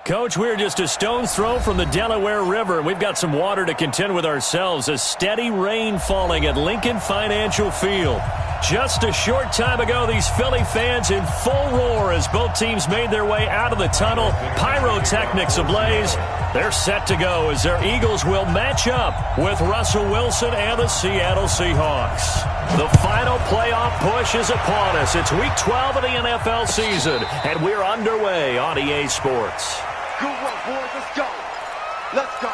Coach, we're just a stone's throw from the Delaware River, and we've got some water to contend with ourselves. A steady rain falling at Lincoln Financial Field. Just a short time ago, these Philly fans in full roar as both teams made their way out of the tunnel. Pyrotechnics ablaze. They're set to go as their Eagles will match up with Russell Wilson and the Seattle Seahawks. The final playoff push is upon us. It's Week 12 of the NFL season, and we're underway on EA Sports. Good work, boys. Let's go. Let's go.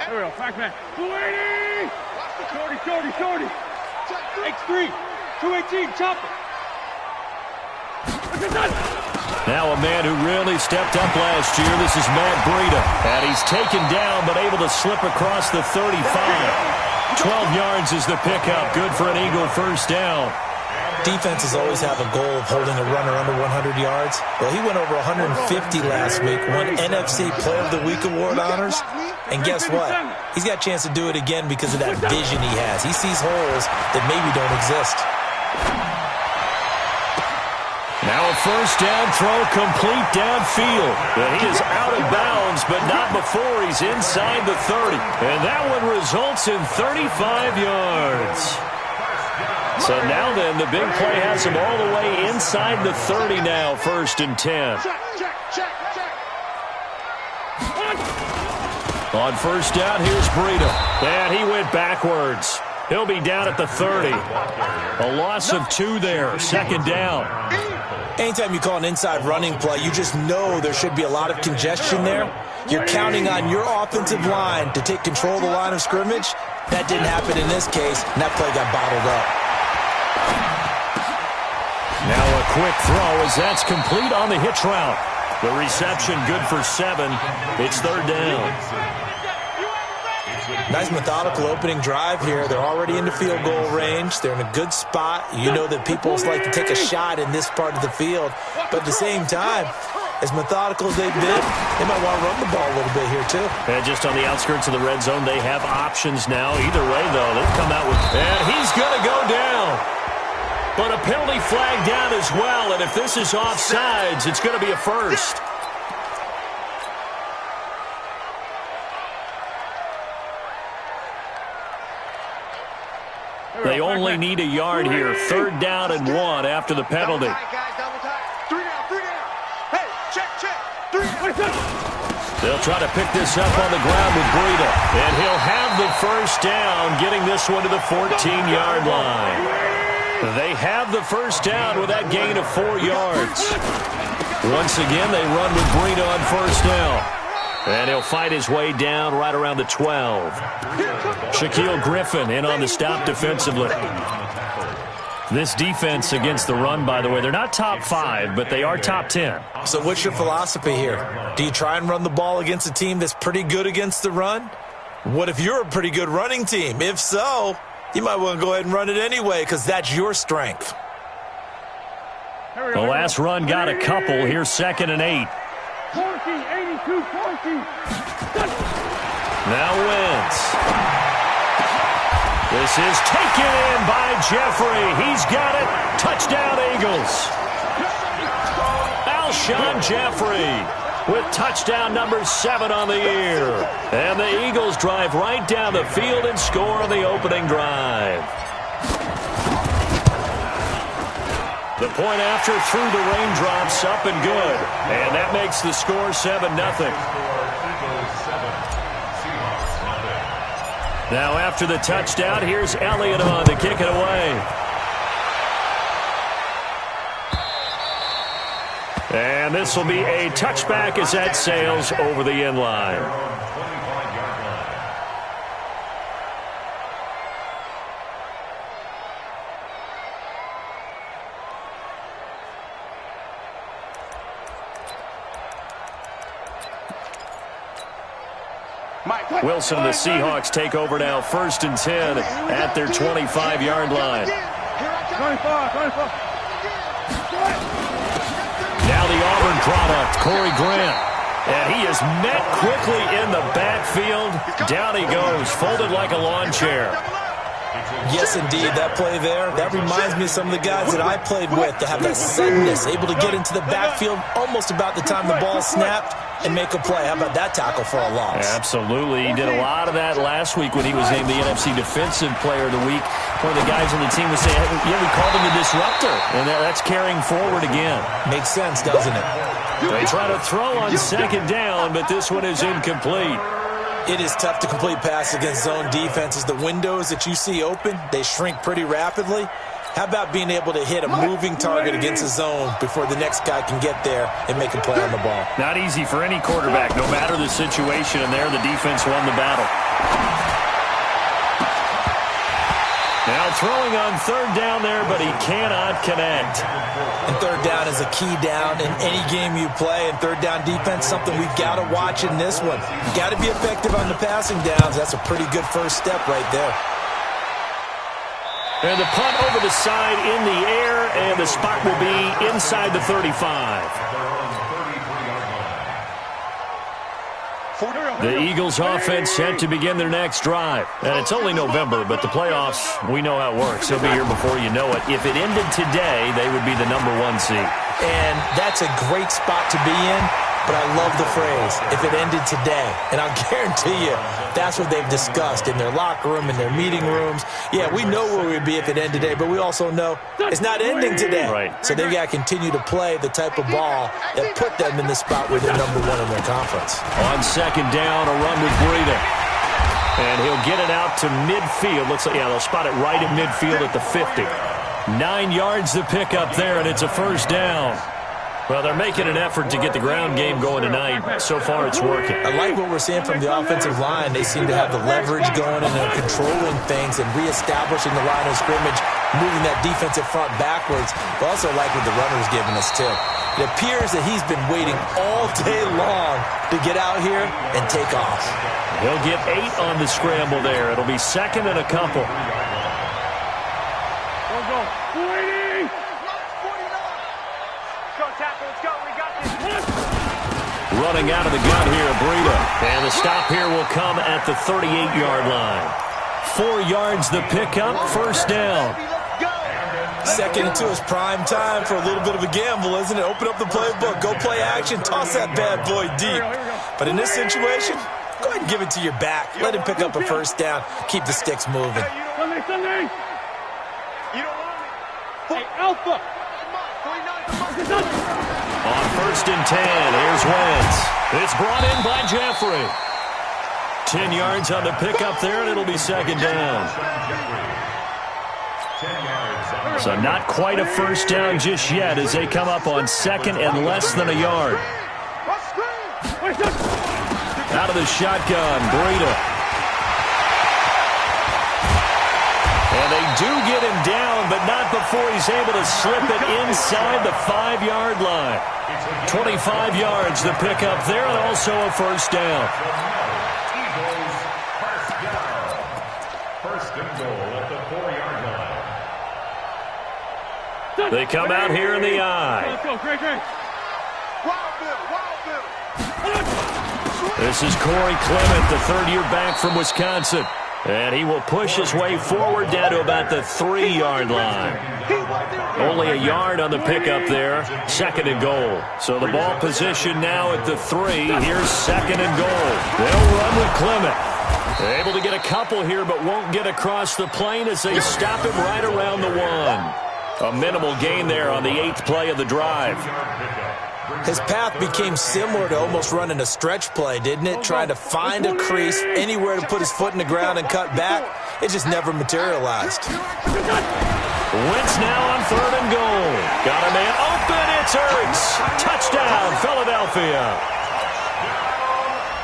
There we go. Back man. 280. Shorty. X3. 218. Chopper. Now a man who really stepped up last year. This is Matt Breida. And he's taken down but able to slip across the 35. 12 yards is the pickup. Good for an Eagle first down. Defenses always have a goal of holding a runner under 100 yards. Well, he went over 150 last week, won NFC Player of the Week award honors. And guess what? He's got a chance to do it again because of that vision he has. He sees holes that maybe don't exist. Now a first down throw complete downfield. But he is out of bounds, but not before he's inside the 30. And that one results in 35 yards. So now then, the big play has him all the way inside the 30 now, 1st and 10. On first down, here's Breida. And he went backwards. He'll be down at the 30. A loss of 2 there, 2nd down. Anytime you call an inside running play, you just know there should be a lot of congestion there. You're counting on your offensive line to take control of the line of scrimmage. That didn't happen in this case, and that play got bottled up. Now a quick throw as that's complete on the hitch route. The reception good for 7. It's 3rd down. Nice methodical opening drive here. They're already into field goal range. They're in a good spot. You know that people like to take a shot in this part of the field. But at the same time, as methodical as they've been, they might want to run the ball a little bit here too. And just on the outskirts of the red zone, they have options now. Either way, though, they've come out with... And he's going to go down. But a penalty flag down as well. And if this is offsides, it's going to be a first. They only need a yard here. 3rd down and 1 after the penalty. Three down. Hey, check. 3 They'll try to pick this up on the ground with Breida. And he'll have the first down, getting this one to the 14-yard line. They have the first down with that gain of 4 yards. Once again, they run with Breida on first down. And he'll fight his way down right around the 12. Shaquille Griffin in on the stop defensively. This defense against the run, by the way, they're not top 5, but they are top 10. So what's your philosophy here? Do you try and run the ball against a team that's pretty good against the run? What if you're a pretty good running team? If so, you might want to go ahead and run it anyway because that's your strength. The last run got a couple. Here's 2nd and 8. 82, 40. Now Wentz. This is taken in by Jeffrey. He's got it. Touchdown, Eagles. Alshon Jeffrey with touchdown number 7 on the year. And the Eagles drive right down the field and score on the opening drive. The point after through the raindrops, up and good. And that makes the score 7-0. Now after the touchdown, here's Elliott on to kick it away. And this will be a touchback as that sails over the end line. Wilson and the Seahawks take over now, 1st and 10 at their 25-yard line. 25. product, Corey Grant. And he is met quickly in the backfield. Down he goes, folded like a lawn chair. Yes, indeed. That play there, that reminds me of some of the guys that I played with that have that suddenness, able to get into the backfield almost about the time the ball snapped and make a play. How about that tackle for a loss? Absolutely. He did a lot of that last week when he was named the NFC Defensive Player of the Week. One of the guys on the team was saying, yeah, we called him the disruptor, and that's carrying forward again. Makes sense, doesn't it? They try to throw on second down, but this one is incomplete. It is tough to complete passes against zone defenses. The windows that you see open, they shrink pretty rapidly. How about being able to hit a moving target against a zone before the next guy can get there and make a play on the ball? Not easy for any quarterback, no matter the situation, and there the defense won the battle. Now throwing on third down there, but he cannot connect. And third down is a key down in any game you play, and third down defense, something we've got to watch in this one. You've got to be effective on the passing downs. That's a pretty good first step right there. And the punt over the side in the air, and the spot will be inside the 35. The Eagles offense set to begin their next drive. And it's only November, but the playoffs, we know how it works. They'll be here before you know it. If it ended today, they would be the #1 seed. And that's a great spot to be in, but I love the phrase, if it ended today. And I'll guarantee you, that's what they've discussed in their locker room, in their meeting rooms. Yeah, we know where we'd be if it ended today, but we also know it's not ending today. Right. So they've got to continue to play the type of ball that put them in the spot where they're #1 in their conference. On second down, a run with Breida. And he'll get it out to midfield. Looks like, yeah, they'll spot it right at midfield at the 50. 9 yards to pick up there, and it's a first down. Well, they're making an effort to get the ground game going tonight. So far, it's working. I like what we're seeing from the offensive line. They seem to have the leverage going, and they're controlling things and reestablishing the line of scrimmage, moving that defensive front backwards. But also like what the runner's giving us, too. It appears that he's been waiting all day long to get out here and take off. He'll get 8 on the scramble there. It'll be second and a couple. Go. 280. Running out of the gun here, Breida. And the stop here will come at the 38-yard line. 4 yards the pickup, first down. Second and 2 is prime time for a little bit of a gamble, isn't it? Open up the playbook, go play action, toss that bad boy deep. But in this situation, go ahead and give it to your back. Let him pick up a first down. Keep the sticks moving. Sunday. You don't want me. Hey, Alpha. On first and 10, here's Wentz. It's brought in by Jeffrey. 10 yards on the pickup there, and it'll be second down. So not quite a first down just yet as they come up on second and less than a yard. Out of the shotgun, Breida. And they do get him down, but not before he's able to slip it inside the 5-yard line. 25 yards the pickup there, and also a first down. First and goal at the 4-yard line. They come out here in the eye. Let's go, Great. This is Corey Clement, the third-year back from Wisconsin. And he will push his way forward down to about the 3-yard line. Only a yard on the pickup there. Second and goal. So the ball position now at the 3. Here's second and goal. They'll run with Clement. They're able to get a couple here, but won't get across the plane as they stop him right around the 1. A minimal gain there on the 8th play of the drive. His path became similar to almost running a stretch play, didn't it? Trying to find a crease, anywhere to put his foot in the ground and cut back. It just never materialized. Wentz now on third and goal. Got a man open. It's Ertz. Touchdown, Philadelphia.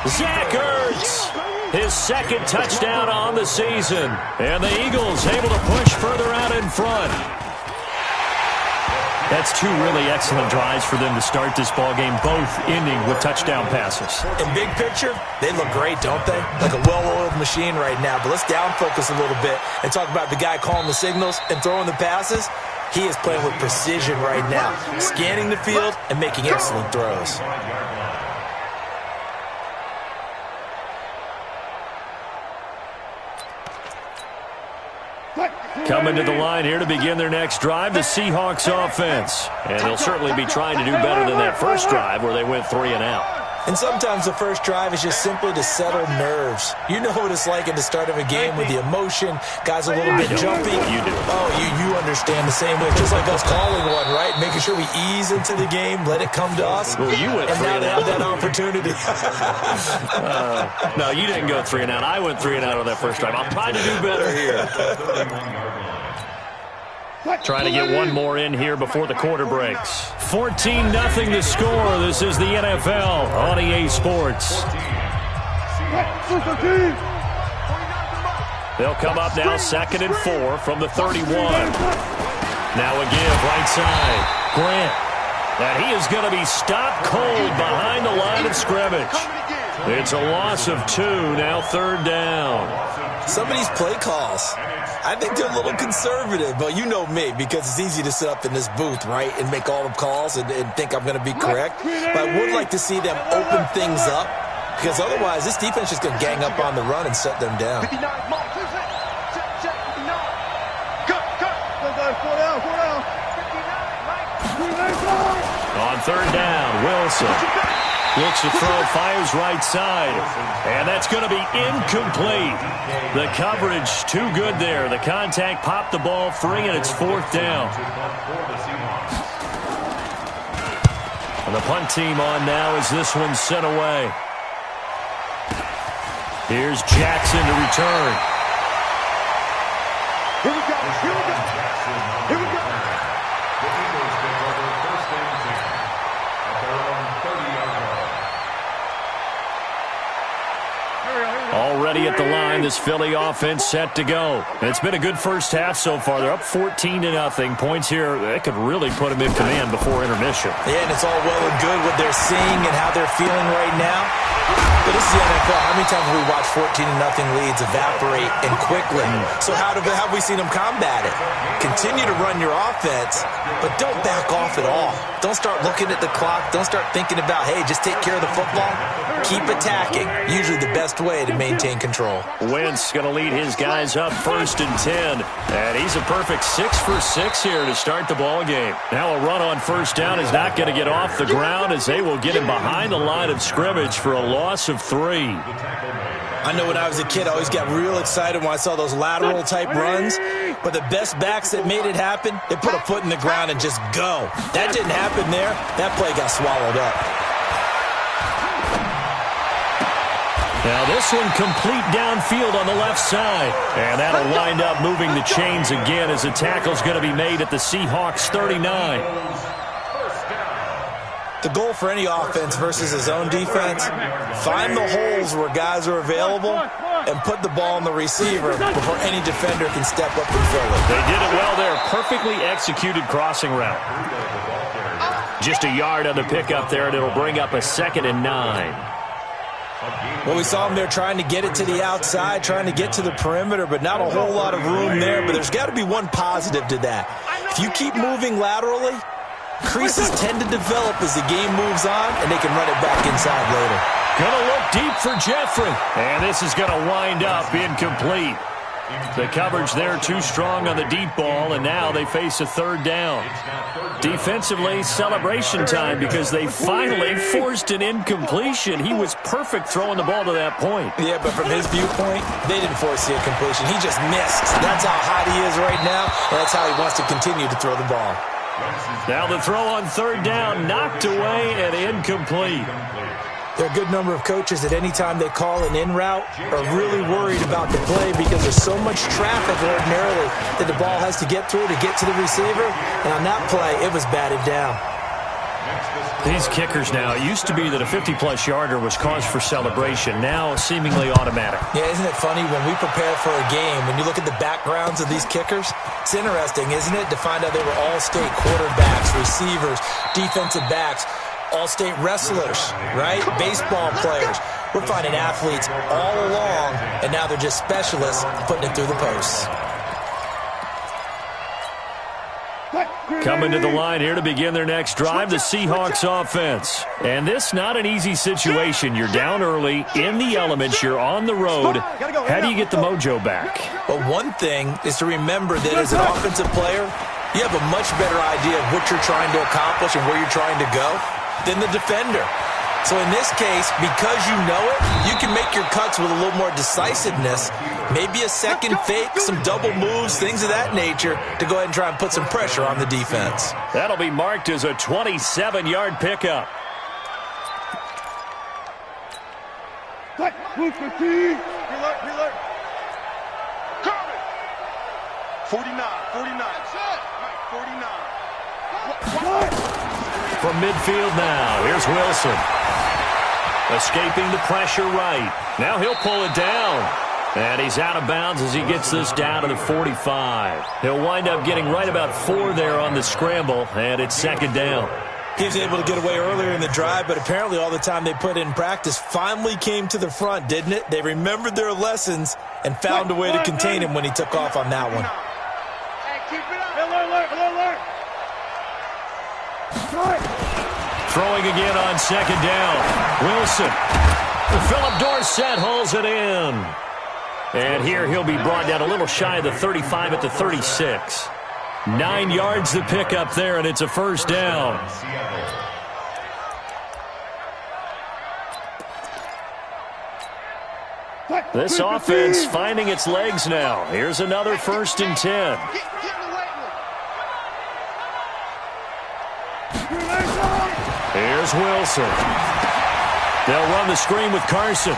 Zach Ertz. His second touchdown on the season. And the Eagles able to push further out in front. That's 2 really excellent drives for them to start this ballgame, both ending with touchdown passes. In big picture, they look great, don't they? Like a well-oiled machine right now. But let's down focus a little bit and talk about the guy calling the signals and throwing the passes. He is playing with precision right now, scanning the field and making excellent throws. Coming to the line here to begin their next drive, the Seahawks offense. And they'll certainly be trying to do better than that first drive where they went 3 and out. And sometimes the first drive is just simply to settle nerves. You know what it's like at the start of a game with the emotion, guys a little bit jumpy. You do. Oh, you understand the same way. Just like us calling one, right? Making sure we ease into the game, let it come to us. Well, you went and 3 now and they out. have that opportunity. No, you didn't go 3 and out. I went 3 and out on that first drive. I'll try to do better here. Trying to get one more in here before the quarter breaks. 14-0 the score. This is the NFL on EA Sports. They'll come up now 2nd and 4 from the 31. Now a give right side. Grant. And he is going to be stopped cold behind the line of scrimmage. It's a loss of 2, now 3rd down. Some of these play calls, I think they're a little conservative, but you know me, because it's easy to sit up in this booth, right, and make all the calls and think I'm going to be correct. But I would like to see them open things up, because otherwise this defense is going to gang up on the run and shut them down. 59, mark, check, 59. Go, go. Four down. 59, On 3rd down, Wilson looks to throw, fires right side, and that's going to be incomplete. The coverage too good there. The contact popped the ball free, and it's 4th down. And the punt team on now as this one's sent away. Here's Jackson to return. Here we go. Here we go. The Eagles take over 1st and 10 at their own 30-yard line. Already at the line, this Philly offense set to go. And it's been a good first half so far. They're up 14-0. Points here, that could really put them in command before intermission. Yeah, and it's all well and good what they're seeing and how they're feeling right now. But this is the NFL. How many times have we watched 14-0 leads evaporate and quickly? So how have we seen them combat it? Continue to run your offense, but don't back off at all. Don't start looking at the clock. Don't start thinking about, hey, just take care of the football. Keep attacking. Usually the best way to maintain control. Wentz going to lead his guys up 1st and 10. And he's a perfect 6 for 6 here to start the ball game. Now a run on 1st down is not going to get off the ground as they will get him behind the line of scrimmage for a loss of 3. I know when I was a kid, I always got real excited when I saw those lateral-type runs. But the best backs that made it happen, they put a foot in the ground and just go. That didn't happen there. That play got swallowed up. Now this one complete downfield on the left side. And that'll wind up moving the chains again as the tackle's going to be made at the Seahawks 39. The goal for any offense versus his own defense, find the holes where guys are available and put the ball on the receiver before any defender can step up and fill it. They did it well there. Perfectly executed crossing route. Just a yard on the pickup there, and it'll bring up a 2nd and 9. Well, we saw him there trying to get it to the outside, trying to get to the perimeter, but not a whole lot of room there. But there's got to be one positive to that. If you keep moving laterally, creases tend to develop as the game moves on, and they can run it back inside later. Gonna look deep for Jeffrey. And this is gonna wind up incomplete. The coverage there too strong on the deep ball, and now they face a 3rd down. Defensively, celebration time because they finally forced an incompletion. He was perfect throwing the ball to that point. Yeah, but from his viewpoint, they didn't force the incompletion. He just missed. That's how hot he is right now, and that's how he wants to continue to throw the ball. Now the throw on 3rd down, knocked away and incomplete. There are a good number of coaches that any time they call an in route are really worried about the play because there's so much traffic ordinarily that the ball has to get through to get to the receiver. And on that play, it was batted down. These kickers now, it used to be that a 50-plus yarder was cause for celebration. Now seemingly automatic. Yeah, isn't it funny when we prepare for a game, when you look at the backgrounds of these kickers, it's interesting, isn't it, to find out they were all-state quarterbacks, receivers, defensive backs, all-state wrestlers, right? Baseball players. We're finding athletes all along, and now they're just specialists putting it through the posts. Coming to the line here to begin their next drive, the Seahawks offense. And this not an easy situation. You're down early, in the elements, you're on the road. How do you get the mojo back? Well, one thing is to remember that as an offensive player, you have a much better idea of what you're trying to accomplish and where you're trying to go than the defender. So in this case, because you know it, you can make your cuts with a little more decisiveness, maybe a second fake, some double moves, things of that nature, to go ahead and try and put some pressure on the defense. That'll be marked as a 27-yard pickup. Reload. 49. 49. From midfield now, here's Wilson. Escaping the pressure right. Now he'll pull it down. And he's out of bounds as he gets this down to the 45. He'll wind up getting right about 4 there on the scramble, and it's second down. He was able to get away earlier in the drive, but apparently all the time they put in practice finally came to the front, didn't it? They remembered their lessons and found a way to contain him when he took off on that one. Hey, keep it up. Alert. Throwing again on second down. Wilson. Philip Dorsett hauls it in. And here he'll be brought down a little shy of the 35 at the 36. 9 yards to pick up there, and it's a first down. This offense finding its legs now. Here's another 1st and 10. Here's Wilson. They'll run the screen with Carson.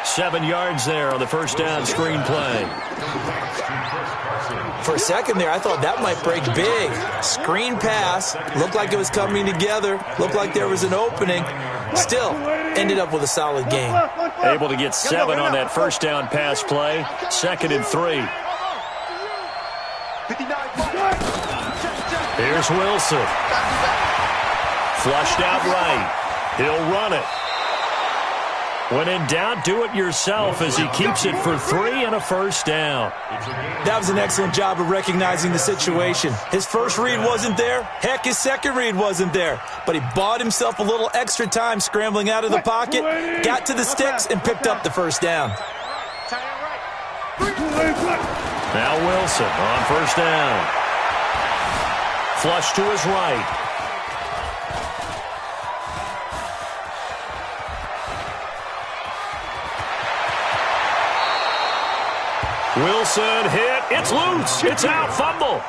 7 yards there on the first down screen play. For a second there, I thought that might break big. Screen pass. Looked like it was coming together. Looked like there was an opening. Still, ended up with a solid game. Able to get 7 on that first down pass play. 2nd and 3. Here's Wilson. Flushed out right. He'll run it. When in doubt, do it yourself as he keeps it for 3 and a first down. That was an excellent job of recognizing the situation. His first read wasn't there. Heck, his second read wasn't there. But he bought himself a little extra time scrambling out of the pocket, got to the sticks, and picked up the first down. Now Wilson on first down. Flush to his right. Wilson hit. It's loose. It's out. Fumble.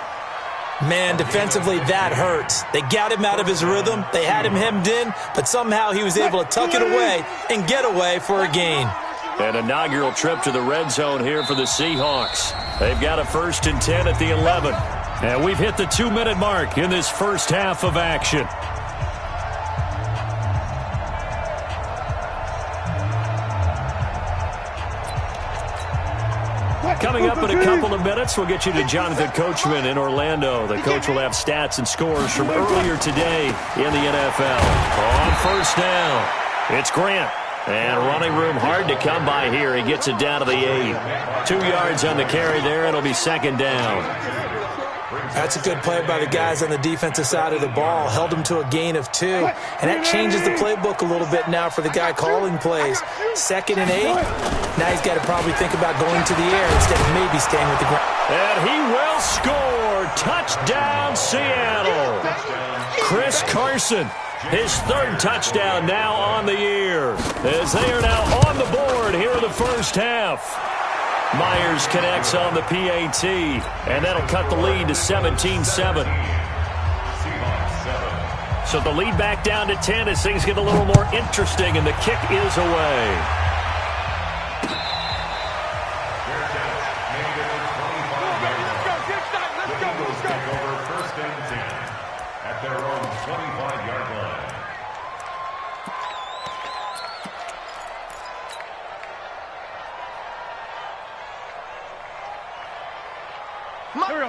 Man, defensively, that hurts. They got him out of his rhythm. They had him hemmed in, but somehow he was able to tuck it away and get away for a gain. An inaugural trip to the red zone here for the Seahawks. They've got a 1st and 10 at the 11. And we've hit the 2-minute mark in this first half of action. Coming up in a couple of minutes, we'll get you to Jonathan Coachman in Orlando. The coach will have stats and scores from earlier today in the NFL. On first down, it's Grant. And running room hard to come by here. He gets it down to the 8. 2 yards on the carry there. It'll be second down. That's a good play by the guys on the defensive side of the ball. Held them to a gain of 2. And that changes the playbook a little bit now for the guy calling plays. 2nd and 8. Now he's got to probably think about going to the air instead of maybe staying with the ground. And he will score. Touchdown, Seattle. Chris Carson, his 3rd touchdown now on the year, as they are now on the board here in the first half. Myers connects on the PAT, and that'll cut the lead to 17-7. So the lead back down to 10 as things get a little more interesting, and the kick is away.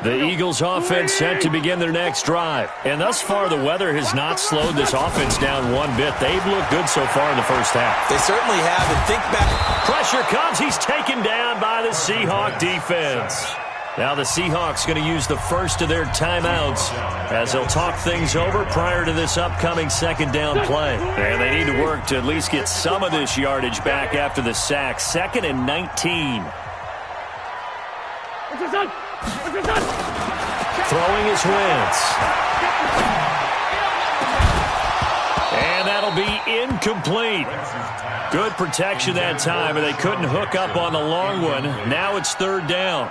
The Eagles offense set to begin their next drive. And thus far, the weather has not slowed this offense down one bit. They've looked good so far in the first half. They certainly have. And think back. Pressure comes. He's taken down by the Seahawk defense. Now the Seahawks going to use the first of their timeouts as they'll talk things over prior to this upcoming second down play. And they need to work to at least get some of this yardage back after the sack. 2nd and 19. Throwing is Wentz. And that'll be incomplete. Good protection that time, and they couldn't hook up on the long one. Now it's 3rd down.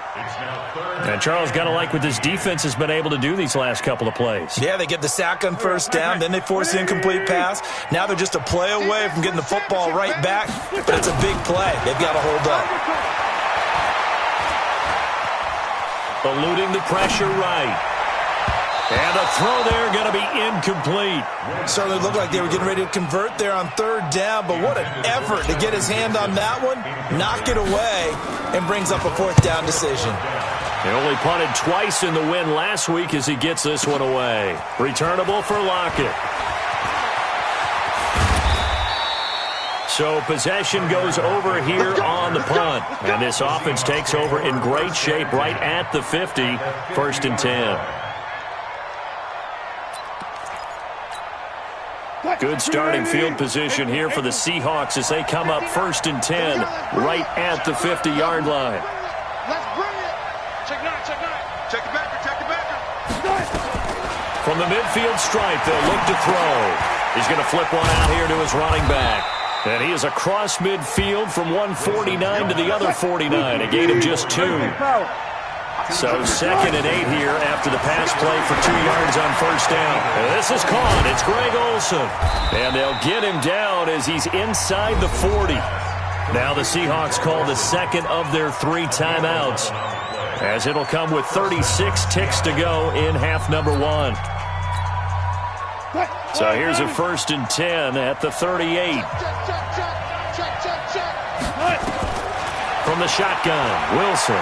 And Charles, got to like what this defense has been able to do these last couple of plays. Yeah, they get the sack on 1st down, then they force the incomplete pass. Now they're just a play away from getting the football right back, but it's a big play. They've got to hold up. Eluding the pressure right. And the throw there going to be incomplete. Certainly looked like they were getting ready to convert there on 3rd down, but what an effort to get his hand on that one, knock it away, and brings up a 4th down decision. He only punted twice in the win last week as he gets this one away. Returnable for Lockett. So possession goes over here on the punt. And this offense takes over in great shape right at the 50. 1st and 10. Good starting field position here for the Seahawks as they come up 1st and 10 right at the 50-yard line. Let's bring it. Check it out, check it out. Check it back, check it back. From the midfield stripe, they'll look to throw. He's going to flip one out here to his running back. And he is across midfield from 149 to the other 49, a gain of just 2. So 2nd and 8 here after the pass play for 2 yards on 1st down. And this is caught. It's Greg Olsen. And they'll get him down as he's inside the 40. Now the Seahawks call the 2nd of their 3 timeouts, as it'll come with 36 ticks to go in half number 1. So here's a 1st and 10 at the 38. From the shotgun, Wilson.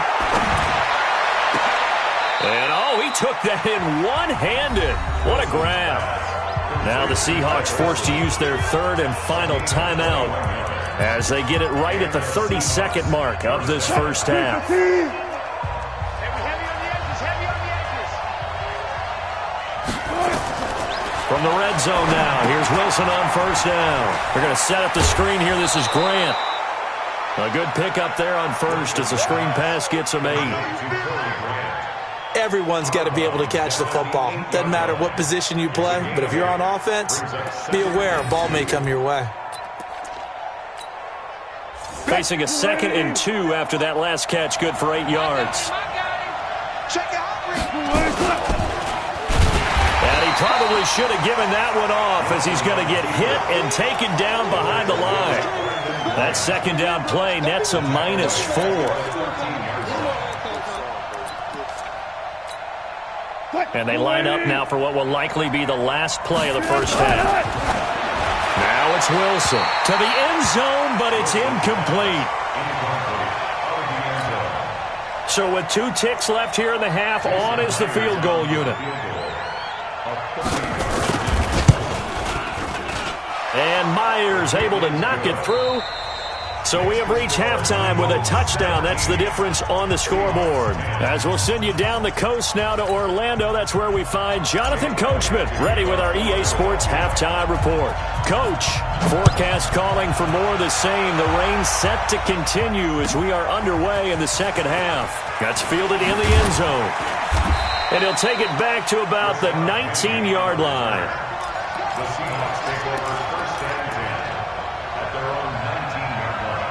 And, he took that in one-handed. What a grab. Now the Seahawks forced to use their 3rd and final timeout as they get it right at the 32nd mark of this first half. From the red zone now, here's Wilson on 1st down. They're going to set up the screen here. This is Grant. A good pickup there on 1st as the screen pass gets him 8. Everyone's got to be able to catch the football. Doesn't matter what position you play, but if you're on offense, be aware a ball may come your way. Facing a 2nd and 2 after that last catch, good for 8 yards. And he probably should have given that one off as he's going to get hit and taken down behind the line. That 2nd down play nets a -4. And they line up now for what will likely be the last play of the first half. Now it's Wilson to the end zone, but it's incomplete. So with 2 ticks left here in the half, on is the field goal unit. And Myers able to knock it through. So we have reached halftime with a touchdown. That's the difference on the scoreboard. As we'll send you down the coast now to Orlando, that's where we find Jonathan Coachman, ready with our EA Sports halftime report. Coach, forecast calling for more of the same. The rain set to continue as we are underway in the second half. That's fielded in the end zone. And he'll take it back to about the 19-yard line. The Seahawks take over 1st and 10 at their own 19-yard line.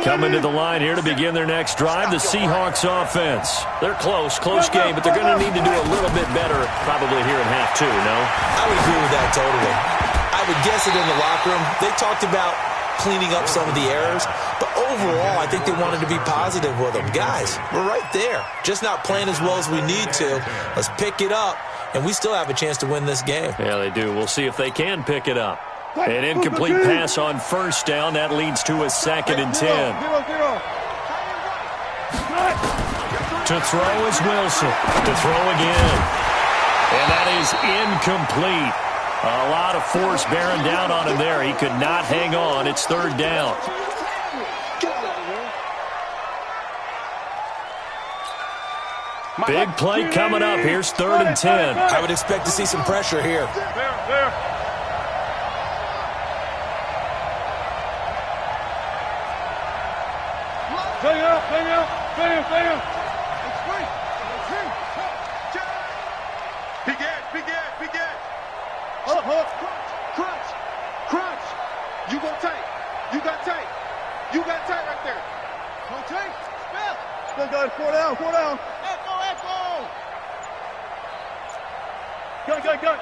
Coming to the line here to begin their next drive, the Seahawks offense. They're close game, but they're going to need to do a little bit better probably here in half 2, no? I would agree with that totally. I would guess it in the locker room. They talked about cleaning up some of the errors, but overall, I think they wanted to be positive with them. Guys, we're right there. Just not playing as well as we need to. Let's pick it up, and we still have a chance to win this game. Yeah, they do. We'll see if they can pick it up. An incomplete pass on 1st down. That leads to a 2nd and 10. To throw is Wilson. To throw again. And that is incomplete. A lot of force bearing down on him there. He could not hang on. It's third down. Big play coming up. Here's 3rd and 10. I would expect to see some pressure here. There. Bang out. Big Ed. Hold up. Crunch. You go tight. You got tight right there. Go tight. Spell. Still got it. 4 down. Echo. Got.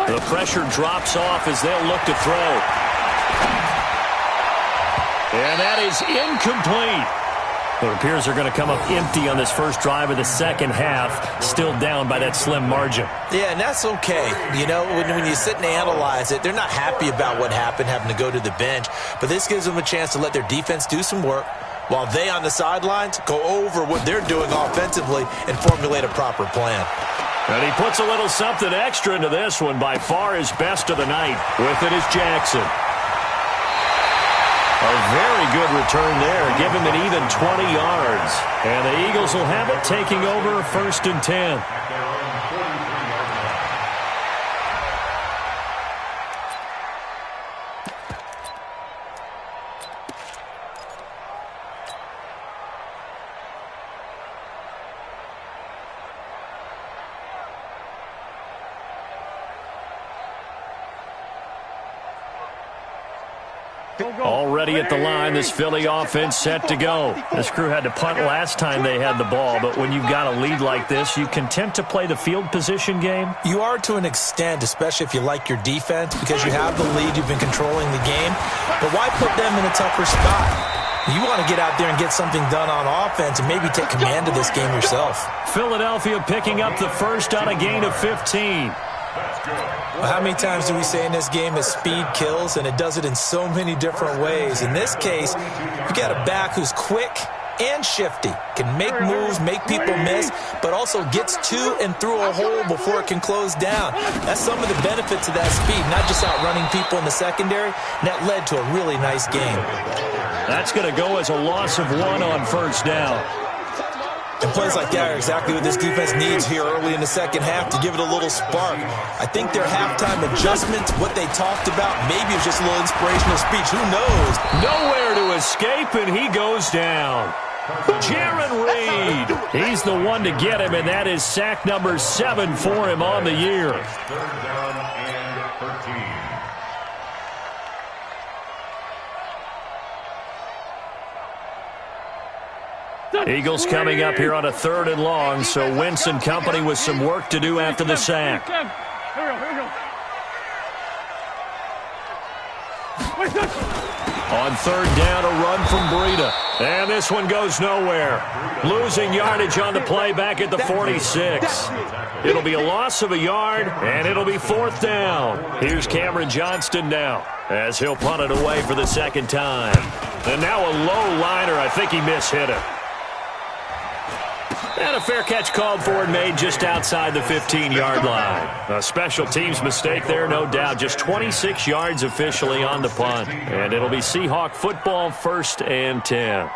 The pressure drops off as they'll look to throw. And that is incomplete. It appears they're going to come up empty on this first drive of the second half, still down by that slim margin. Yeah, and that's okay. You know, when you sit and analyze it, they're not happy about what happened, having to go to the bench. But this gives them a chance to let their defense do some work while they on the sidelines go over what they're doing offensively and formulate a proper plan. And he puts a little something extra into this one. By far his best of the night. With it is Jackson. A very good return there. Give him an even 20 yards. And the Eagles will have it, taking over 1st and 10. Already at the line, this Philly offense set to go. This crew had to punt last time they had the ball, but when you've got a lead like this, you content to play the field position game? You are to an extent, especially if you like your defense, because you have the lead, you've been controlling the game. But why put them in a tougher spot? You want to get out there and get something done on offense and maybe take command of this game yourself. Philadelphia picking up the first on a gain of 15. Well, how many times do we say in this game that speed kills, and it does it in so many different ways? In this case, you got a back who's quick and shifty, can make moves, make people miss, but also gets to and through a hole before it can close down. That's some of the benefits of that speed, not just outrunning people in the secondary, and that led to a really nice game. That's going to go as a loss of 1 on first down. And plays like that are exactly what this defense needs here early in the second half to give it a little spark. I think their halftime adjustments, what they talked about, maybe it's just a little inspirational speech. Who knows? Nowhere to escape, and he goes down. Jaron Reed. He's the one to get him, and that is sack number 7 for him on the year. 3rd down and 13. Eagles coming up here on a 3rd and long, so Wentz and company with some work to do after the sack. Here we go. On 3rd down, a run from Breida. And this one goes nowhere. Losing yardage on the play back at the 46. It'll be a loss of a yard, and it'll be 4th down. Here's Cameron Johnston now, as he'll punt it away for the second time. And now a low liner. I think he mishit it. And a fair catch called for and made just outside the 15-yard line. A special teams mistake there, no doubt. Just 26 yards officially on the punt. And it'll be Seahawk football, 1st and 10.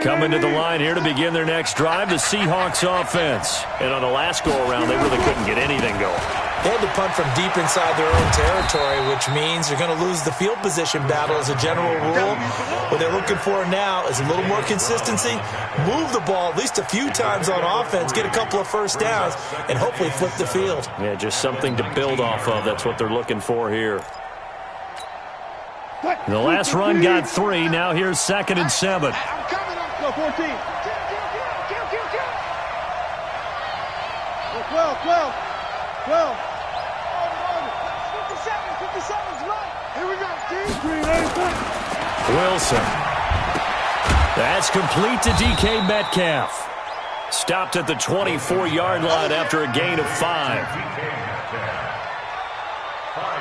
Coming to the line here to begin their next drive, the Seahawks offense. And on the last go-around, they really couldn't get anything going. They had to punt from deep inside their own territory, which means they're going to lose the field position battle as a general rule. What they're looking for now is a little more consistency, move the ball at least a few times on offense, get a couple of first downs, and hopefully flip the field. Yeah, just something to build off of. That's what they're looking for here. The last run got 3. Now here's 2nd and 7. Go 14. 12. 57's right. Here we go, Steve. Wilson. That's complete to DK Metcalf. Stopped at the 24-yard line after a gain of 5.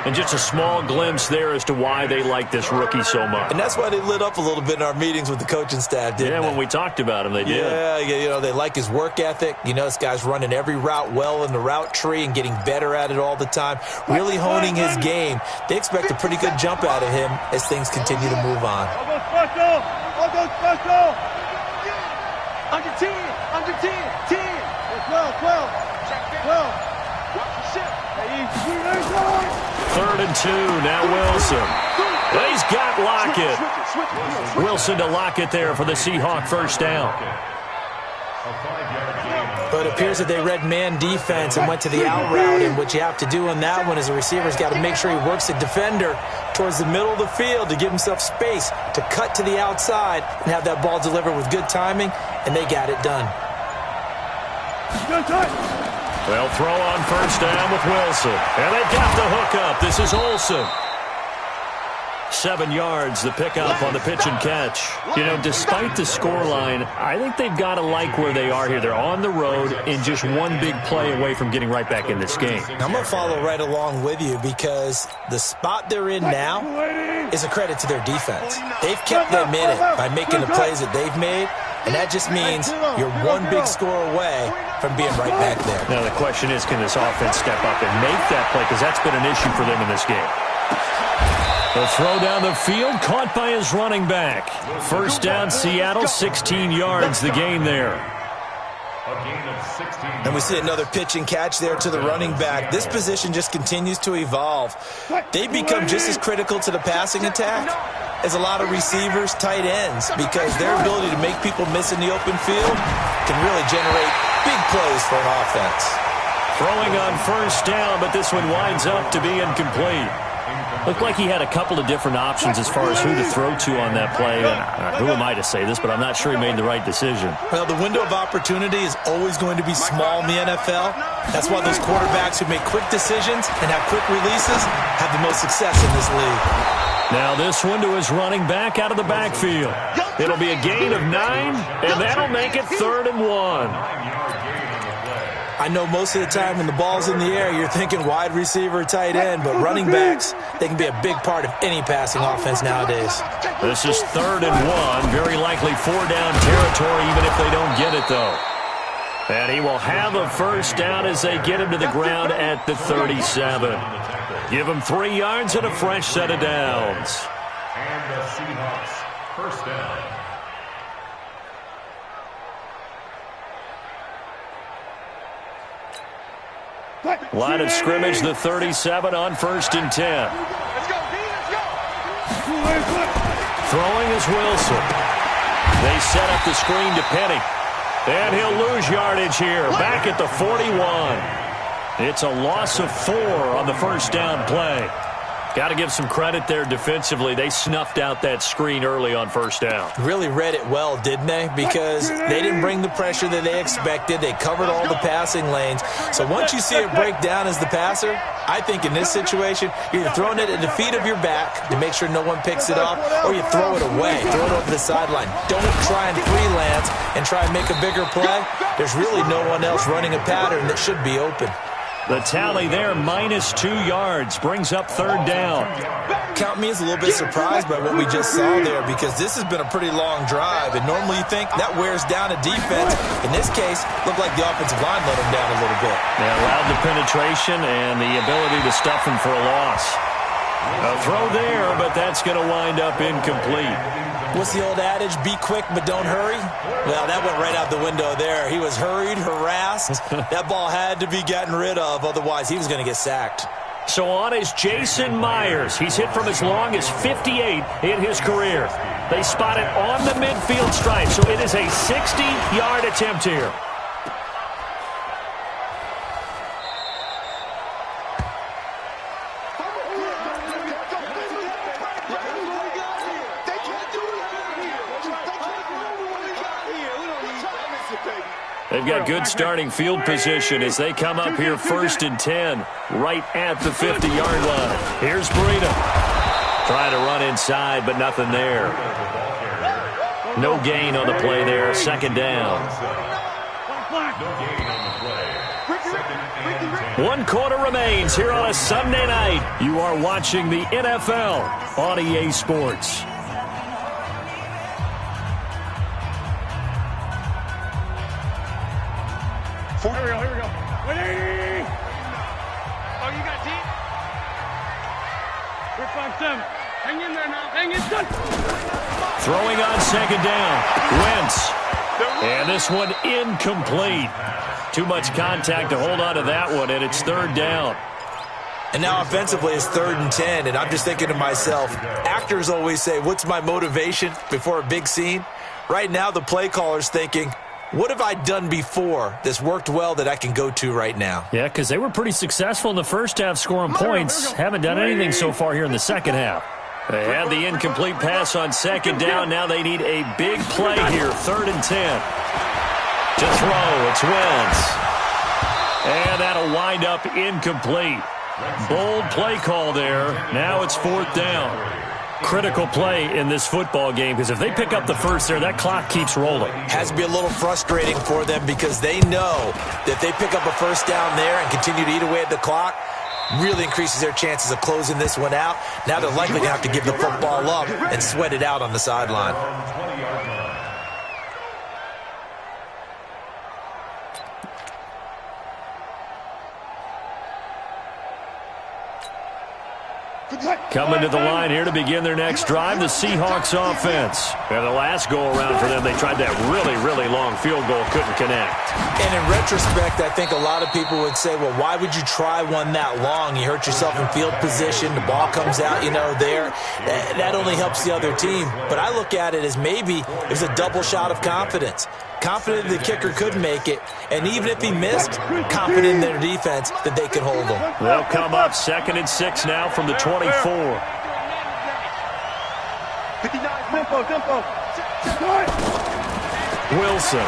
And just a small glimpse there as to why they like this rookie so much. And that's why they lit up a little bit in our meetings with the coaching staff, didn't they? Yeah, when we talked about him, they did. Yeah, they like his work ethic. This guy's running every route well in the route tree and getting better at it all the time, really honing his game. They expect a pretty good jump out of him as things continue to move on. I'll go special. I'll go special. Under 10. Under 10. 10. 12. 12. Watch the ship. Third and 2, now Wilson. He's got Lockett. Wilson to Lockett there for the Seahawk first down. But it appears that they read man defense and went to the out route, and what you have to do on that one is the receiver's got to make sure he works the defender towards the middle of the field to give himself space to cut to the outside and have that ball delivered with good timing, and they got it done. They'll throw on first down with Wilson. And they've got the hook up. This is Olsen. 7 yards, the pickup on the pitch and catch. Despite the scoreline, I think they've got to like where they are here. They're on the road and just one big play away from getting right back in this game. I'm going to follow right along with you because the spot they're in now is a credit to their defense. They've kept them in it by making the plays that they've made, and that just means you're one big score away from being right back there. Now the question is, can this offense step up and make that play? Because that's been an issue for them in this game. The throw down the field, caught by his running back. First down, Seattle, 16 yards, the gain there. And we see another pitch and catch there to the running back. This position just continues to evolve. They become just as critical to the passing attack as a lot of receivers, tight ends, because their ability to make people miss in the open field can really generate big plays for an offense. Throwing on first down, but this one winds up to be incomplete. Looked like he had a couple of different options as far as who to throw to on that play. And who am I to say this, but I'm not sure he made the right decision. Well, the window of opportunity is always going to be small in the NFL. That's why those quarterbacks who make quick decisions and have quick releases have the most success in this league. Now this one to his running back out of the backfield. It'll be a gain of 9, and that'll make it 3rd and 1. I know most of the time when the ball's in the air, you're thinking wide receiver, tight end, but running backs, they can be a big part of any passing offense nowadays. This is 3rd and 1, very likely 4-down territory, even if they don't get it, though. And he will have a first down as they get him to the ground at the 37. Give him 3 yards and a fresh set of downs. And the Seahawks first down. Line of scrimmage, the 37 on 1st and 10. Let's go, D, let's go. Throwing is Wilson. They set up the screen to Penny. And he'll lose yardage here, back at the 41. It's a loss of 4 on the first down play. Got to give some credit there defensively. They snuffed out that screen early on first down. Really read it well, didn't they? Because they didn't bring the pressure that they expected. They covered all the passing lanes. So once you see it break down as the passer, I think in this situation, you're either throwing it at the feet of your back to make sure no one picks it off, or you throw it away, throw it over the sideline. Don't try and freelance and try and make a bigger play. There's really no one else running a pattern that should be open. The tally there, minus 2 yards, brings up 3rd down. Count me as a little bit surprised by what we just saw there, because this has been a pretty long drive, and normally you think that wears down a defense. In this case, looked like the offensive line let them down a little bit. They allowed the penetration and the ability to stuff him for a loss. A throw there, but that's going to wind up incomplete. What's the old adage? Be quick, but don't hurry? Well, that went right out the window there. He was hurried, harassed. That ball had to be gotten rid of, otherwise he was going to get sacked. So on is Jason Myers. He's hit from as long as 58 in his career. They spot it on the midfield stripe, so it is a 60-yard attempt here. They've got good starting field position as they come up here 1st and 10, right at the 50-yard line. Here's Breida. Trying to run inside, but nothing there. No gain on the play there. Second down. No gain on the play. Second and 10. 1 quarter remains here on a Sunday night. You are watching the NFL on EA Sports. Here we go. Wait. Oh, you got deep? 3-5-7. Hang in there now. Hang in. Done. Throwing on second down. Wentz. And this one incomplete. Too much contact to hold on to that one, and it's third down. And now offensively it's 3rd and 10, and I'm just thinking to myself, actors always say, what's my motivation before a big scene? Right now the play caller's thinking, what have I done before that's worked well that I can go to right now? Yeah, because they were pretty successful in the first half scoring points. Haven't done anything so far here in the second half. They had the incomplete pass on second down. Now they need a big play here, 3rd and 10. To throw, it's Wentz. And that'll wind up incomplete. Bold play call there. Now it's 4th down. Critical play in this football game because if they pick up the first there, that clock keeps rolling. Has to be a little frustrating for them because they know that they pick up a first down there and continue to eat away at the clock, really increases their chances of closing this one out. Now they're likely going to have to give the football up and sweat it out on the sideline. 20-yard line. Coming to the line here to begin their next drive, the Seahawks offense. And the last go-around for them, they tried that really, really long field goal, couldn't connect. And in retrospect, I think a lot of people would say, well, why would you try one that long? You hurt yourself in field position, the ball comes out, there. That only helps the other team. But I look at it as maybe it was a double shot of confidence. Confident the kicker could make it, and even if he missed, confident in their defense that they could hold him. They'll come up 2nd and 6 now from the 24. 59. Tempo. Wilson.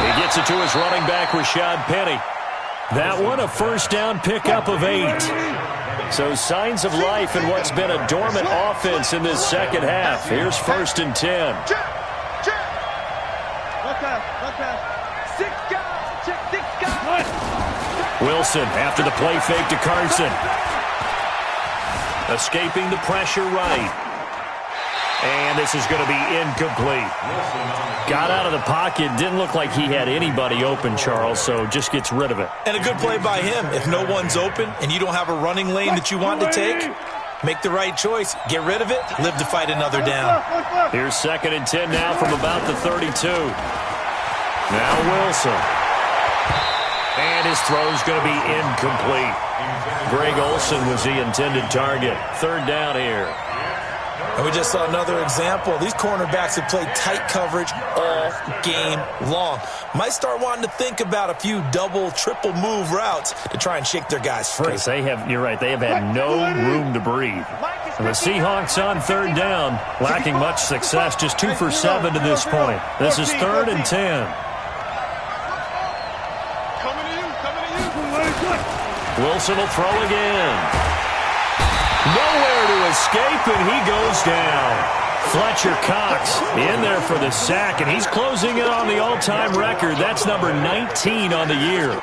He gets it to his running back, Rashad Penny. That one, a first down pickup of 8. So signs of life in what's been a dormant offense in this second half. Here's 1st and 10. Wilson after the play fake to Carson. Escaping the pressure right. And this is going to be incomplete. Got out of the pocket. Didn't look like he had anybody open, Charles, so just gets rid of it. And a good play by him. If no one's open and you don't have a running lane that you want to take, make the right choice. Get rid of it. Live to fight another down. Here's 2nd and 10 now from about the 32. Now Wilson. And his throw's going to be incomplete. Greg Olsen was the intended target. 3rd down here. And we just saw another example. These cornerbacks have played tight coverage all game long. Might start wanting to think about a few double, triple move routes to try and shake their guys free. They have, you're right, they have had no room to breathe. And the Seahawks on 3rd down, lacking much success, just 2 for 7 to this point. This is 3rd and 10. Wilson will throw again. Nowhere to escape, and he goes down. Fletcher Cox in there for the sack, and he's closing in on the all-time record. That's number 19 on the year.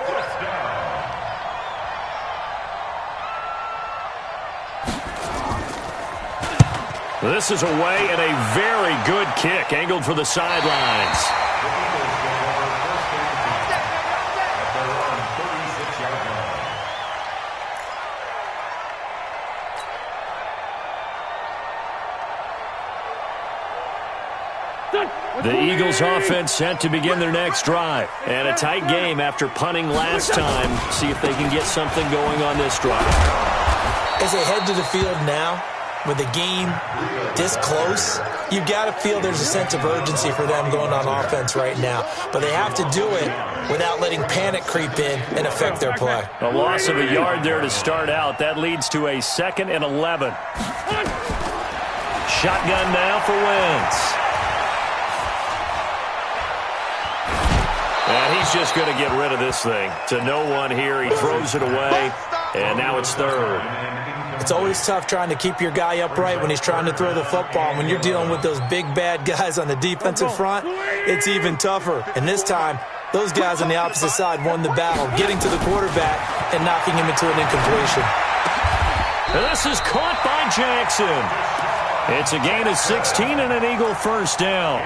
This is away, and a very good kick, angled for the sidelines. The Eagles offense set to begin their next drive. And a tight game after punting last time. See if they can get something going on this drive. As they head to the field now, with the game this close, you've got to feel there's a sense of urgency for them going on offense right now. But they have to do it without letting panic creep in and affect their play. A loss of a yard there to start out. That leads to a 2nd and 11. Shotgun now for Wentz. And he's just going to get rid of this thing. To no one here. He throws it away, and now it's 3rd. It's always tough trying to keep your guy upright when he's trying to throw the football. When you're dealing with those big, bad guys on the defensive front, it's even tougher. And this time, those guys on the opposite side won the battle, getting to the quarterback and knocking him into an incompletion. This is caught by Jackson. It's a gain of 16 and an Eagle first down.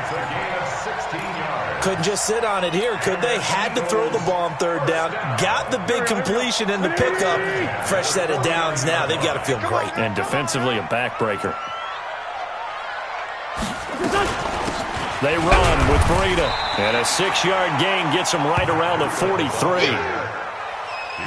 Couldn't just sit on it here, could they? Had to throw the ball on third down. Got the big completion in the pickup. Fresh set of downs now. They've got to feel great. And defensively, a backbreaker. They run with Breida. And a 6-yard gain gets them right around the 43.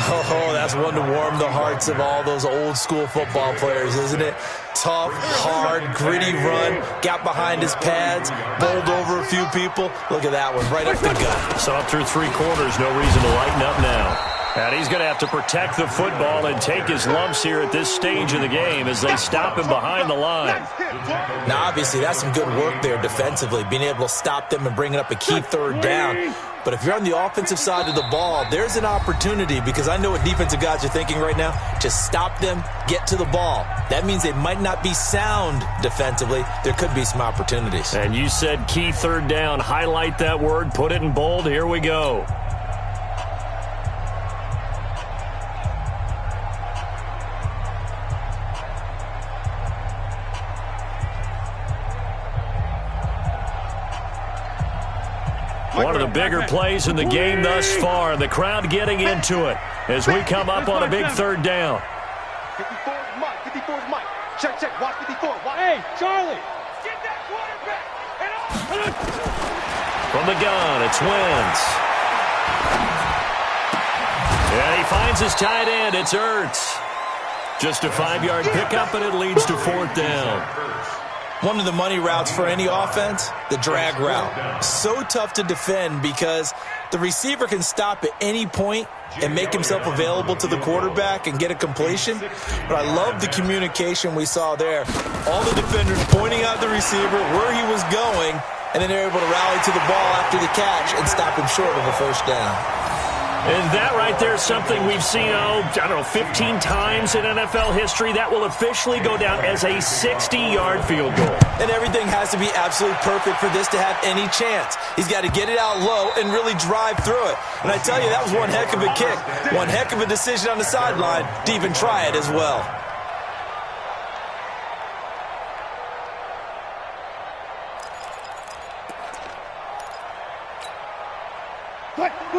Oh, that's one to warm the hearts of all those old-school football players, isn't it? Tough, hard, gritty run. Got behind his pads, bowled over a few people. Look at that one, right up the gut. So up through 3 quarters, no reason to lighten up now. And he's going to have to protect the football and take his lumps here at this stage of the game as they stop him behind the line. Now, obviously, that's some good work there defensively, being able to stop them and bringing up a key third down. But if you're on the offensive side of the ball, there's an opportunity, because I know what defensive guys are thinking right now. Just stop them, get to the ball. That means they might not be sound defensively. There could be some opportunities. And you said key third down. Highlight that word, put it in bold. Here we go. One of the bigger plays in the game thus far. The crowd getting into it as we come up on a big third down. 54's Mike. 54's Mike. Check, check. Watch 54. Watch. Hey, Charlie. Get that quarterback. From the gun, it's Wentz. And he finds his tight end. It's Ertz. Just a 5-yard pickup, and it leads to 4th down. One of the money routes for any offense, the drag route. So tough to defend because the receiver can stop at any point and make himself available to the quarterback and get a completion. But I love the communication we saw there. All the defenders pointing out the receiver, where he was going, and then they're able to rally to the ball after the catch and stop him short of a first down. And that right there is something we've seen, 15 times in NFL history. That will officially go down as a 60-yard field goal. And everything has to be absolutely perfect for this to have any chance. He's got to get it out low and really drive through it. And I tell you, that was one heck of a kick. One heck of a decision on the sideline to even try it as well.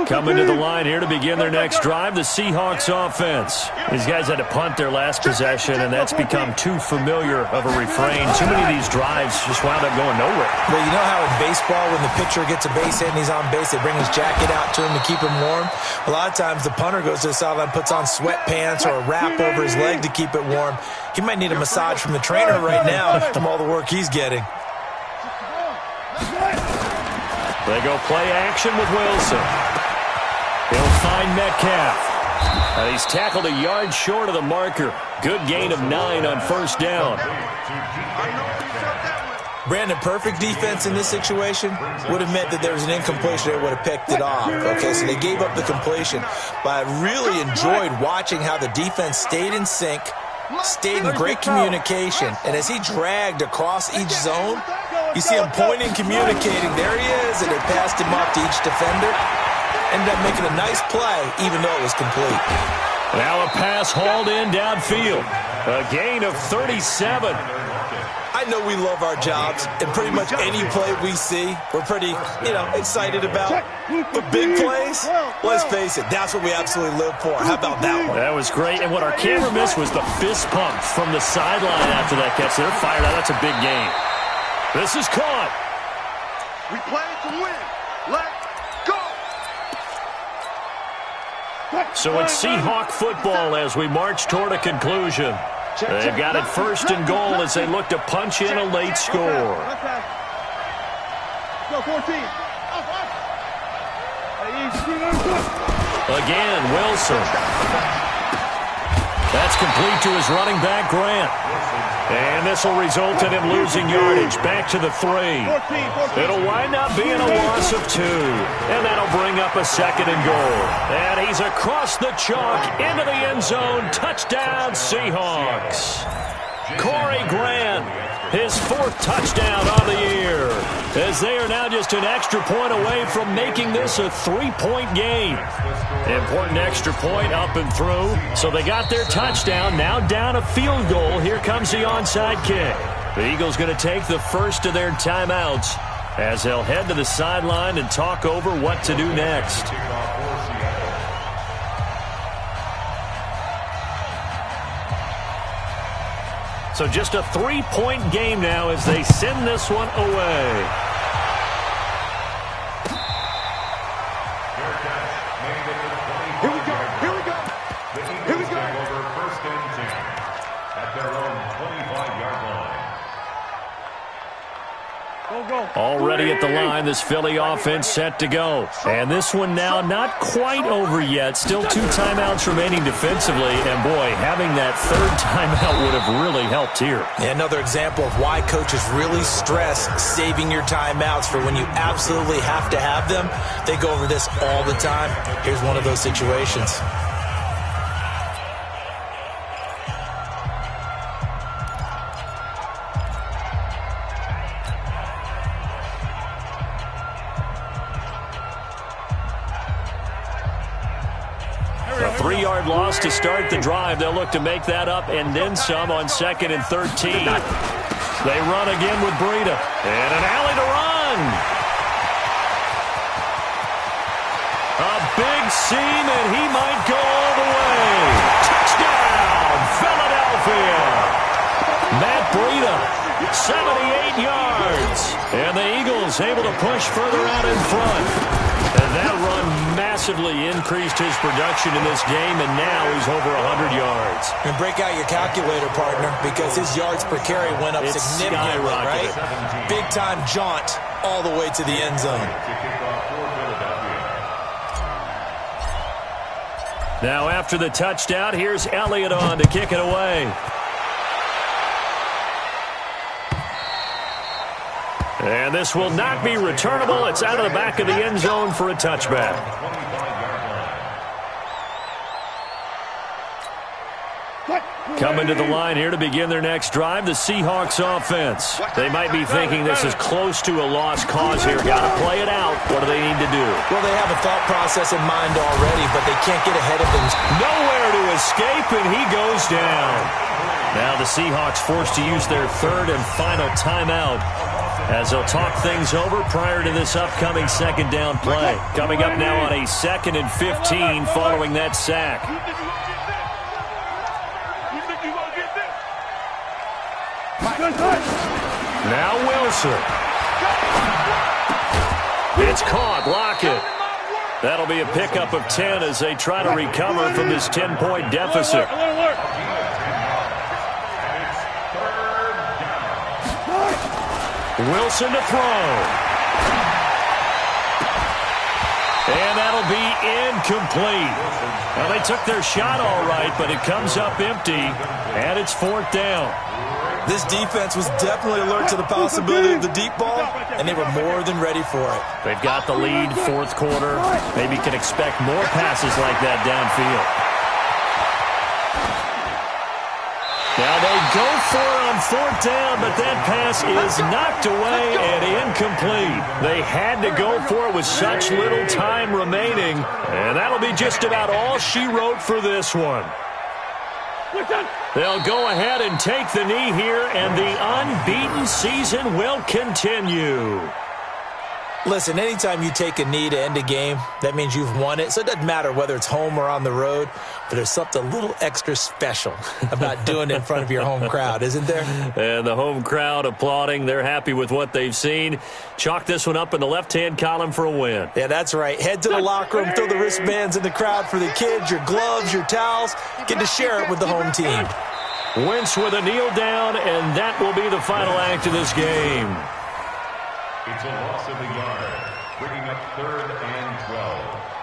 Coming to the line here to begin their next drive, the Seahawks offense. These guys had to punt their last possession, and that's become too familiar of a refrain. Too many of these drives just wound up going nowhere. Well, you know how in baseball, when the pitcher gets a base hit and he's on base, they bring his jacket out to him to keep him warm? A lot of times the punter goes to the sideline, puts on sweatpants or a wrap over his leg to keep it warm. He might need a massage from the trainer right now from all the work he's getting. They go play action with Wilson. He'll find Metcalf. And he's tackled a yard short of the marker. Good gain of 9 on first down. Brandon, perfect defense in this situation would have meant that there was an incompletion. They would have picked it off. Okay, so they gave up the completion. But I really enjoyed watching how the defense stayed in sync, stayed in great communication. And as he dragged across each zone, you see him pointing, communicating. There he is, and they passed him up to each defender. Ended up making a nice play, even though it was complete. Now a pass hauled in downfield. A gain of 37. I know we love our jobs, and pretty much any play we see, we're pretty, excited about. But big plays, let's face it, that's what we absolutely live for. How about that one? That was great, and what our camera missed was the fist pump from the sideline after that catch. They're fired out. That's a big gain. This is caught. We play to win. Let's go. So it's Seahawk football as we march toward a conclusion. They've got it 1st and goal as they look to punch in a late score. Go 14. Again, Wilson. That's complete to his running back, Grant. And this will result in him losing yardage. Back to the 3. It'll wind up being a loss of 2. And that'll bring up a 2nd and goal. And he's across the chalk into the end zone. Touchdown, Seahawks. Corey Grant, his 4th touchdown on the year, as they are now just an extra point away from making this a 3-point game. Important extra point up and through, so they got their touchdown, now down a field goal. Here comes the onside kick. The Eagles going to take the first of their timeouts as they'll head to the sideline and talk over what to do next. So just a 3-point game now as they send this one away. Here we go. Here we go. Here we go. Over 1st and 10 at their own 25-yard line. Already at the line, this Philly offense set to go. And this one now not quite over yet. Still 2 timeouts remaining defensively. And, boy, having that 3rd timeout would have really helped here. Another example of why coaches really stress saving your timeouts for when you absolutely have to have them. They go over this all the time. Here's one of those situations. A 3-yard loss to start the drive. They'll look to make that up and then some on 2nd and 13. They run again with Breida. And an alley to run. A big seam, and he might go all the way. Touchdown, Philadelphia. Matt Breida, 78 yards. And the Eagles able to push further out in front. And that run massively increased his production in this game, and now he's over 100 yards. And break out your calculator, partner, because his yards per carry went up significantly, right? Big-time jaunt all the way to the end zone. Now after the touchdown, here's Elliott on to kick it away. And this will not be returnable. It's out of the back of the end zone for a touchback. Coming to the line here to begin their next drive, the Seahawks offense. They might be thinking this is close to a lost cause here. Got to play it out. What do they need to do? Well, they have a thought process in mind already, but they can't get ahead of things. Nowhere to escape, and he goes down. Now the Seahawks forced to use their 3rd and final timeout as they'll talk things over prior to this upcoming 2nd down play. Coming up now on a 2nd and 15 following that sack. Now Wilson. It's caught. Lockett. That'll be a pickup of 10 as they try to recover from this 10-point deficit. Wilson to throw. And that'll be incomplete. Well, they took their shot all right, but it comes up empty, and it's 4th down. This defense was definitely alert to the possibility of the deep ball, and they were more than ready for it. They've got the lead, 4th quarter. Maybe can expect more passes like that downfield. Now they go for it on 4th down, but that pass is knocked away and incomplete. They had to go for it with such little time remaining, and that'll be just about all she wrote for this one. They'll go ahead and take the knee here, and the unbeaten season will continue. Listen, anytime you take a knee to end a game, that means you've won it. So it doesn't matter whether it's home or on the road, but there's something a little extra special about doing it in front of your home crowd, isn't there? And the home crowd applauding. They're happy with what they've seen. Chalk this one up in the left-hand column for a win. Yeah, that's right. Head to the locker room, throw the wristbands in the crowd for the kids, your gloves, your towels. Get to share it with the home team. Wentz with a kneel down, and that will be the final act of this game. It's a loss of a yard, bringing up 3rd and 12.